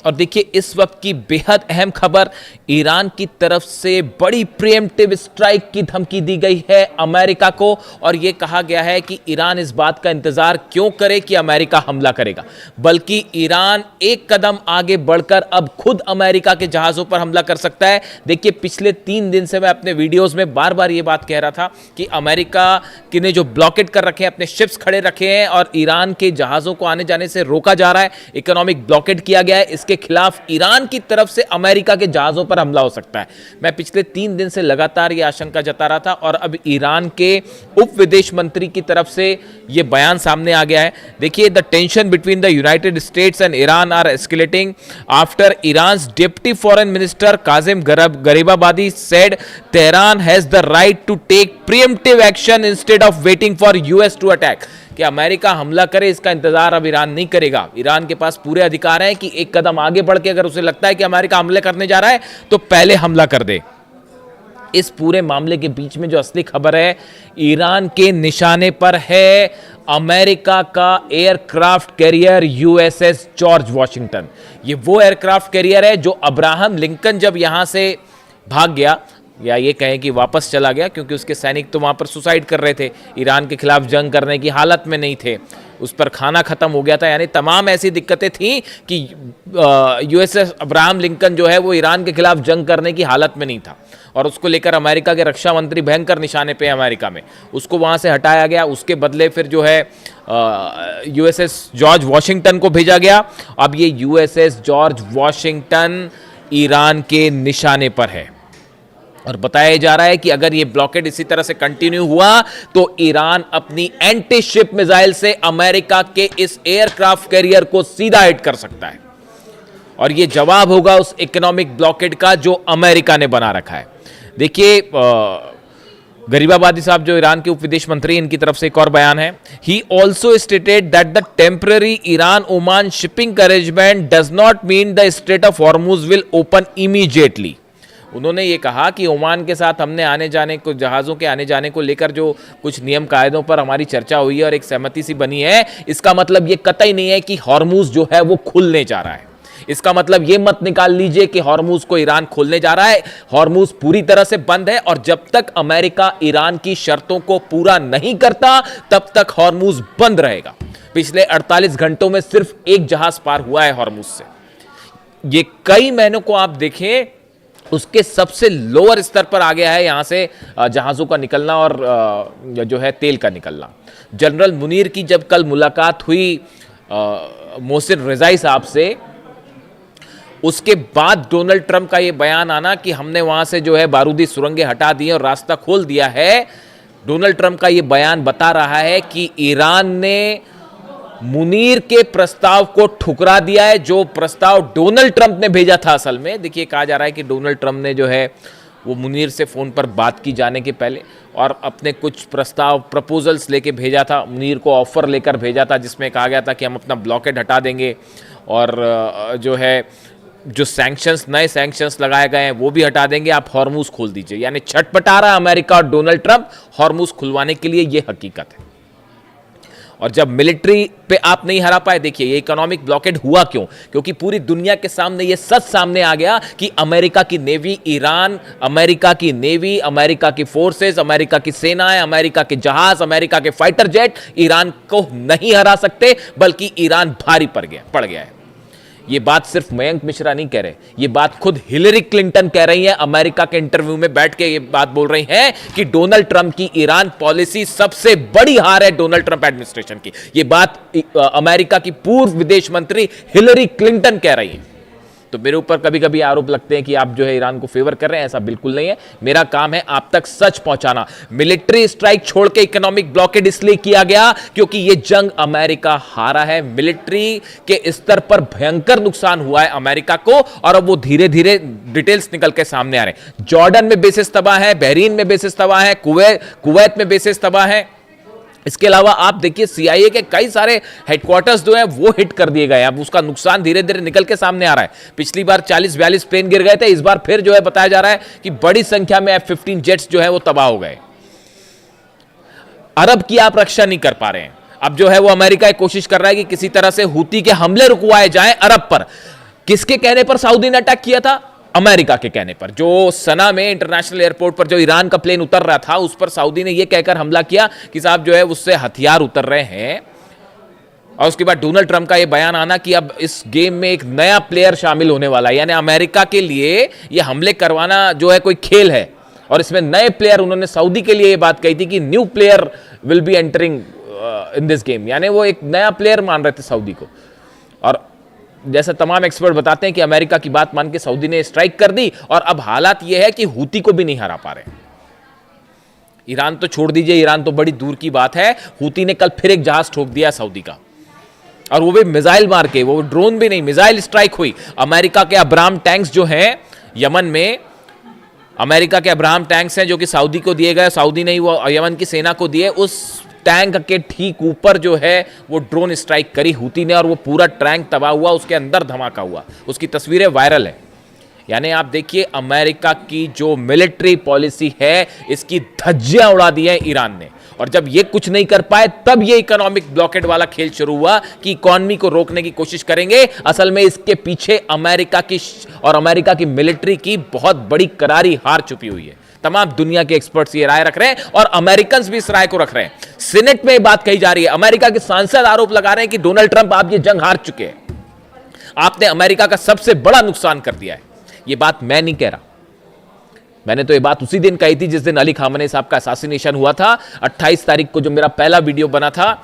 और देखिए इस वक्त की बेहद अहम खबर, ईरान की तरफ से बड़ी प्रीएम्प्टिव स्ट्राइक की धमकी दी गई है अमेरिका को, और यह कहा गया है कि ईरान इस बात का इंतजार क्यों करे कि अमेरिका हमला करेगा, बल्कि ईरान एक कदम आगे बढ़कर अब खुद अमेरिका के जहाजों पर हमला कर सकता है। देखिए पिछले 3 दिन से मैं अपने वीडियोस में बार बार यह बात कह रहा था कि अमेरिका ने जो ब्लॉकेट कर रखे हैं, अपने शिप्स खड़े रखे हैं और ईरान के जहाजों को आने जाने से रोका जा रहा है, इकोनॉमिक ब्लॉकेट किया गया है, इसके खिलाफ ईरान की तरफ से अमेरिका के जहाजों पर हमला हो सकता है। मैं पिछले 3 दिन से लगातार यह आशंका जता रहा था और अब ईरान के उप विदेश मंत्री की तरफ से यह बयान सामने आ गया है। देखिए, the tension between the United States and Iran are escalating after Iran's deputy foreign minister Kazem Gharibabadi said Tehran has the right to take preemptive action instead of waiting for US to attack. कि America हमला करे इसका इंतजार अब Iran नहीं करेगा। Iran के पास पूरे अधिकार हैं कि एक कदम आगे बढ़ के अगर उसे लगता है कि अमेरिका हमले करने जा रहा है तो पहले हमला कर दे। इस पूरे मामले के बीच में जो असली खबर है, ईरान के निशाने पर है अमेरिका का aircraft carrier USS George Washington. ये वो एयरक्राफ्ट कैरियर है जो अब्राहम लिंकन जब यहां से भाग गया, या ये कहें कि वापस चला गया, क्योंकि उसके सैनिक तो वहाँ पर सुसाइड कर रहे थे, ईरान के खिलाफ जंग करने की हालत में नहीं थे, उस पर खाना खत्म हो गया था, यानी तमाम ऐसी दिक्कतें थी कि यूएसएस अब्राहम लिंकन जो है वो ईरान के खिलाफ जंग करने की हालत में नहीं था, और उसको लेकर अमेरिका के रक्षा मंत्री भयंकर निशाने पे अमेरिका में, उसको वहाँ से हटाया गया। उसके बदले फिर जो है यूएसएस जॉर्ज वॉशिंगटन को भेजा गया। अब ये यूएसएस जॉर्ज वॉशिंगटन ईरान के निशाने पर है और बताया जा रहा है कि अगर ये ब्लॉकेड इसी तरह से कंटिन्यू हुआ तो ईरान अपनी एंटी शिप मिसाइल से अमेरिका के इस एयरक्राफ्ट कैरियर को सीधा हिट कर सकता है, और ये जवाब होगा उस इकोनॉमिक ब्लॉकेड का जो अमेरिका ने बना रखा है। देखिए, गरीबाबादी साहब जो ईरान के उप विदेश मंत्री, इनकी तरफ से एक और बयान है। He also stated that the temporary Iran Oman shipping arrangement does not mean the straight of Hormuz will open immediately. उन्होंने ये कहा कि ओमान के साथ हमने आने जाने को, जहाज़ों के आने जाने को लेकर जो कुछ नियम कायदों पर हमारी चर्चा हुई है और एक सहमति सी बनी है, इसका मतलब ये कतई नहीं है कि हॉर्मुज जो है वो खुलने जा रहा है। इसका मतलब ये मत निकाल लीजिए कि हॉर्मुज को ईरान खोलने जा रहा है। हॉर्मुज पूरी तरह से बंद है, और जब तक अमेरिका ईरान की शर्तों को पूरा नहीं करता तब तक हॉर्मुज बंद रहेगा। पिछले 48 घंटों में सिर्फ एक जहाज पार हुआ है हॉर्मुज से। ये कई महीनों को आप देखें, उसके सबसे लोअर स्तर पर आ गया है यहां से जहाज़ों का निकलना और जो है तेल का निकलना। जनरल मुनीर की जब कल मुलाकात हुई मोहसिन रिजाई साहब से, उसके बाद डोनाल्ड ट्रंप का यह बयान आना कि हमने वहां से जो है बारूदी सुरंगें हटा दी और रास्ता खोल दिया है। डोनाल्ड ट्रंप का यह बयान बता रहा है कि ईरान ने मुनीर के प्रस्ताव को ठुकरा दिया है, जो प्रस्ताव डोनाल्ड ट्रंप ने भेजा था। असल में देखिए, कहा जा रहा है कि डोनाल्ड ट्रंप ने जो है वो मुनीर से फोन पर बात की जाने के पहले और अपने कुछ प्रपोजल्स लेके भेजा था, मुनीर को ऑफर लेकर भेजा था, जिसमें कहा गया था कि हम अपना ब्लॉकेड हटा देंगे और जो है जो सैंक्शंस, नए सैंक्शंस लगाए गए हैं वो भी हटा देंगे, आप हॉर्मुज खोल दीजिए। यानी छटपटा रहा है अमेरिका और डोनाल्ड ट्रंप हॉर्मुज खुलवाने के लिए, ये हकीकत है। और जब मिलिट्री पे आप नहीं हरा पाए, देखिए ये इकोनॉमिक ब्लॉकेड हुआ क्यों? क्योंकि पूरी दुनिया के सामने ये सच सामने आ गया कि अमेरिका की नेवी, ईरान, अमेरिका की नेवी, अमेरिका की फोर्सेस, अमेरिका की सेनाएं, अमेरिका के जहाज, अमेरिका के फाइटर जेट ईरान को नहीं हरा सकते, बल्कि ईरान भारी पड़ गया है। ये बात सिर्फ मयंक मिश्रा नहीं कह रहे, ये बात खुद हिलरी क्लिंटन कह रही है। अमेरिका के इंटरव्यू में बैठ के ये बात बोल रही हैं कि डोनाल्ड ट्रंप की ईरान पॉलिसी सबसे बड़ी हार है डोनाल्ड ट्रंप एडमिनिस्ट्रेशन की। ये बात अमेरिका की पूर्व विदेश मंत्री हिलरी क्लिंटन कह रही है। तो मेरे ऊपर कभी कभी आरोप लगते हैं कि आप जो है ईरान को फेवर कर रहे हैं, ऐसा बिल्कुल नहीं है। मेरा काम है आप तक सच पहुंचाना। मिलिट्री स्ट्राइक छोड़ के इकोनॉमिक ब्लॉकेड इसलिए किया गया क्योंकि यह जंग अमेरिका हारा है। मिलिट्री के स्तर पर भयंकर नुकसान हुआ है अमेरिका को, और अब वो धीरे धीरे डिटेल्स निकल के सामने आ रहे हैं। जॉर्डन में बेसिस तबाह है, बहरीन में बेसिस तबाह है, कुवैत में बेसिस तबाह है। इसके अलावा आप देखिए सीआईए के कई सारे हेडक्वार्टर्स जो हैं वो हिट कर दिए गए। अब उसका नुकसान धीरे धीरे निकल के सामने आ रहा है। पिछली बार 40-42 प्लेन गिर गए थे, इस बार फिर जो है बताया जा रहा है कि बड़ी संख्या में F-15 जेट्स जो है वो तबाह हो गए। अरब की आप रक्षा नहीं कर पा रहे हैं। अब जो है वो अमेरिका कोशिश कर रहा है कि किसी तरह से हूती के हमले रुकवाए जाएं अरब पर। किसके कहने पर सऊदी ने अटैक किया था? अमेरिका के कहने पर। जो सना में इंटरनेशनल एयरपोर्ट पर जो ईरान का प्लेन उतर रहा था, उस पर सऊदी ने यह कहकर हमला किया कि साहब जो है उससे हथियार उतर रहे हैं। और उसके बाद डोनाल्ड ट्रंप का यह बयान आना कि अब इस गेम में एक नया प्लेयर शामिल होने वाला है, यानी अमेरिका के लिए यह हमले करवाना जो है कोई खेल है, और इसमें नए प्लेयर, उन्होंने सऊदी के लिए यह बात कही थी कि new player will be entering in this game, यानी वो एक नया प्लेयर मान रहे थे सऊदी को। और जैसा तमाम एक्सपर्ट बताते हैं कि अमेरिका की बात मान के सऊदी ने स्ट्राइक कर दी, और अब हालात यह है कि हूती को भी नहीं हरा पा रहे। ईरान तो छोड़ दीजिए, ईरान तो बड़ी दूर की बात है, हूती ने कल फिर एक जहाज ठोक दिया सऊदी का, और वो भी मिसाइल मार के, वो ड्रोन भी नहीं, मिसाइल स्ट्राइक हुई। अमेरिका के अब्राहम टैंक्स जो हैं यमन में, अमेरिका के अब्राहम टैंक्स हैं जो कि सऊदी को दिए गए, सऊदी ने ही वो यमन की सेना को दिए, उस टैंक के ठीक ऊपर जो है वो ड्रोन स्ट्राइक करी हूती ने, और वो पूरा टैंक तबाह हुआ, उसके अंदर धमाका हुआ, उसकी तस्वीरें वायरल है। यानी आप देखिए अमेरिका की जो मिलिट्री पॉलिसी है, इसकी धज्जियां उड़ा दी है ईरान ने। और जब ये कुछ नहीं कर पाए, तब ये इकोनॉमिक ब्लॉकेड वाला खेल शुरू हुआ कि इकोनॉमी को रोकने की कोशिश करेंगे। असल में इसके पीछे अमेरिका की और अमेरिका की मिलिट्री की बहुत बड़ी करारी हार छुपी हुई है। तमाम दुनिया के एक्सपर्ट्स ये राय रख रहे हैं, और अमेरिकन्स भी इस राय को रख रहे हैं। सीनेट में बात कही जा रही है, अमेरिका के सांसद आरोप लगा रहे हैं कि डोनाल्ड ट्रंप, आप ये जंग हार चुके हैं, आपने अमेरिका का सबसे बड़ा नुकसान कर दिया है। ये बात मैं नहीं कह रहा, मैंने तो ये बात उसी दिन कही थी जिस दिन अली खामनेई साहब का असैसिनेशन हुआ था। 28 तारीख को जो मेरा पहला वीडियो बना था,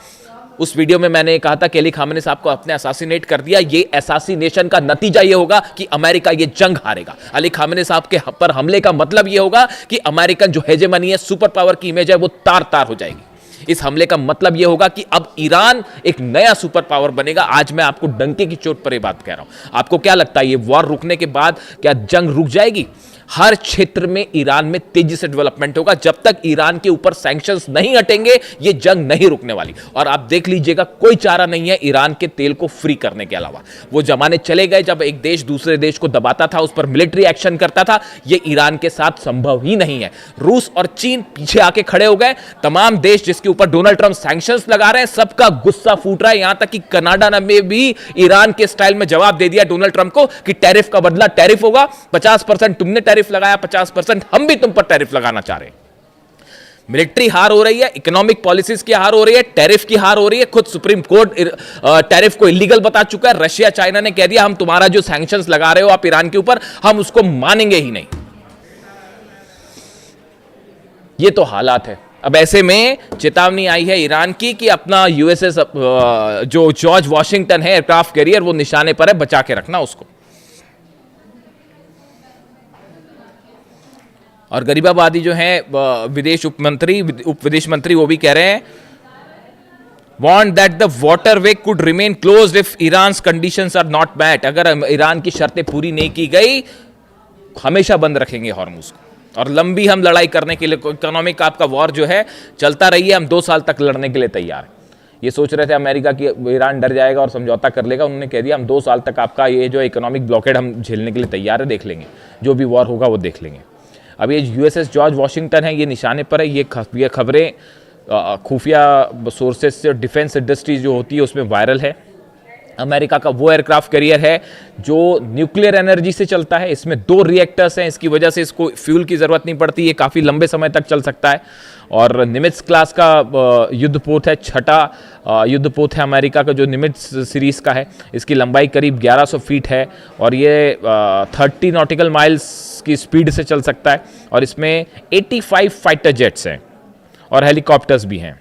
उस वीडियो में मैंने कहा था कि अली खामनेई साहब को अपने असैसिनेट कर दिया। ये असैसिनेशन का नतीजा ये होगा कि अमेरिका ये जंग हारेगा। अली खामनेई साहब के पर हमले का मतलब ये होगा कि अमेरिकन जो हेजेमनी है, सुपर पावर की इमेज है, वो तार तार हो जाएगी। इस हमले का मतलब यह होगा कि अब ईरान एक नया सुपर पावर बनेगा। आज मैं आपको डंके की चोट पर यह बात कह रहा हूं। आपको क्या लगता है, ये वॉर रुकने के बाद क्या जंग रुक जाएगी? हर क्षेत्र में ईरान में तेजी से डेवलपमेंट होगा। जब तक ईरान के ऊपर सैंक्शंस नहीं हटेंगे, ये जंग नहीं रुकने वाली। और आप देख लीजिएगा, कोई चारा नहीं है ईरान के तेल को फ्री करने के अलावा। वो जमाने चले गए जब एक देश दूसरे देश को दबाता था, उस पर मिलिट्री एक्शन करता था। ये ईरान के साथ संभव ही नहीं है। रूस और चीन पीछे आके खड़े हो गए। तमाम देश जिसके ऊपर डोनाल्ड ट्रंप सैंक्शंस लगा रहे हैं, सबका गुस्सा फूट रहा है। यहां तक कि कनाडा ने भी ईरान के स्टाइल में जवाब दे दिया डोनाल्ड ट्रंप को कि टैरिफ का बदला टैरिफ होगा। 50% तुमने टैरिफ लगाया, 50% हम भी तुम पर टैरिफ लगाना चाह रहे हैं। मिलिट्री हार हो रही है, इकोनॉमिक पॉलिसीज की हार हो रही है, टैरिफ की हार हो रही है। खुद सुप्रीम कोर्ट टैरिफ को इलीगल बता चुका है। रशिया चाइना ने कह दिया हम तुम्हारा जो सैंक्शंस लगा रहे हो आप ईरान के ऊपर, हम उसको मानेंगे ही नहीं। ये तो हालात है। अब ऐसे में चेतावनी आई है ईरान की कि अपना यूएसएस जो जॉर्ज वॉशिंगटन है एयरक्राफ्ट कैरियर, वो निशाने पर है, बचा के रखना उसको। और गरीबाबादी जो है विदेश उप विदेश मंत्री, वो भी कह रहे हैं want that the waterway could remain closed if Iran's conditions are not met. अगर ईरान की शर्तें पूरी नहीं की गई, हमेशा बंद रखेंगे हॉर्मुज को। और लंबी हम लड़ाई करने के लिए, इकोनॉमिक आपका वॉर जो है चलता रहिए, हम 2 साल तक लड़ने के लिए तैयार हैं। ये सोच रहे थे अमेरिका की ईरान डर जाएगा और समझौता कर लेगा, उन्होंने कह दिया हम 2 साल तक आपका ये जो इकोनॉमिक ब्लॉकेड हम झेलने के लिए तैयार है, देख लेंगे, जो भी वॉर होगा वो देख लेंगे। अब ये यूएसएस जॉर्ज वॉशिंगटन है, ये निशाने पर है। ये खबरें खुफिया सोर्सेज से, डिफेंस इंडस्ट्रीज जो होती है उसमें वायरल है। अमेरिका का वो एयरक्राफ्ट कैरियर है जो न्यूक्लियर एनर्जी से चलता है। इसमें 2 रिएक्टर्स हैं, इसकी वजह से इसको फ्यूल की ज़रूरत नहीं पड़ती। ये काफ़ी लंबे समय तक चल सकता है। और निमित्ज क्लास का युद्धपोत है, 6ठा युद्धपोत है अमेरिका का, जो निमित्ज सीरीज़ का है। इसकी लंबाई करीब 1100 फीट है और ये 30 नॉटिकल माइल्स की स्पीड से चल सकता है। और इसमें 85 फाइटर जेट्स हैं और हेलीकॉप्टर्स भी हैं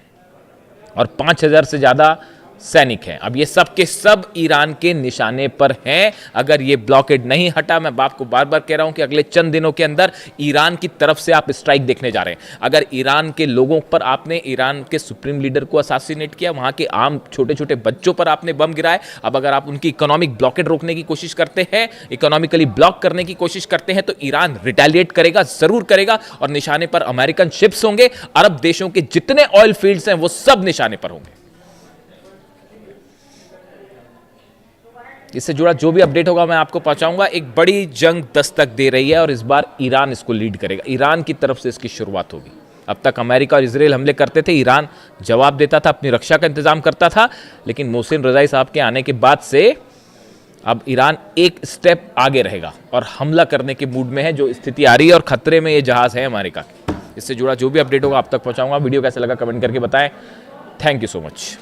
और 5000 से ज़्यादा सैनिक हैं। अब ये सब के सब ईरान के निशाने पर हैं। अगर ये ब्लॉकेड नहीं हटा, मैं आपको बार बार कह रहा हूं कि अगले चंद दिनों के अंदर ईरान की तरफ से आप स्ट्राइक देखने जा रहे हैं। अगर ईरान के लोगों पर आपने, ईरान के सुप्रीम लीडर को असैसिनेट किया, वहां के आम छोटे छोटे बच्चों पर आपने बम गिराए, अब अगर आप उनकी इकोनॉमिक ब्लॉकेड रोकने की कोशिश करते हैं, इकोनॉमिकली ब्लॉक करने की कोशिश करते हैं, तो ईरान रिटेलिएट करेगा, जरूर करेगा। और निशाने पर अमेरिकन शिप्स होंगे, अरब देशों के जितने ऑयल फील्ड्स हैं वो सब निशाने पर होंगे। इससे जुड़ा जो भी अपडेट होगा मैं आपको पहुंचाऊंगा। एक बड़ी जंग दस्तक दे रही है और इस बार ईरान इसको लीड करेगा। ईरान की तरफ से इसकी शुरुआत होगी। अब तक अमेरिका और इजराइल हमले करते थे, ईरान जवाब देता था, अपनी रक्षा का इंतजाम करता था। लेकिन मोहसिन रजाई साहब के आने के बाद से अब ईरान एक स्टेप आगे रहेगा और हमला करने के मूड में है, जो स्थिति आ रही है और खतरे में ये जहाज है अमेरिका के। इससे जुड़ा जो भी अपडेट होगा आप तक पहुंचाऊंगा। वीडियो कैसा लगा कमेंट करके बताएं। Thank you so much.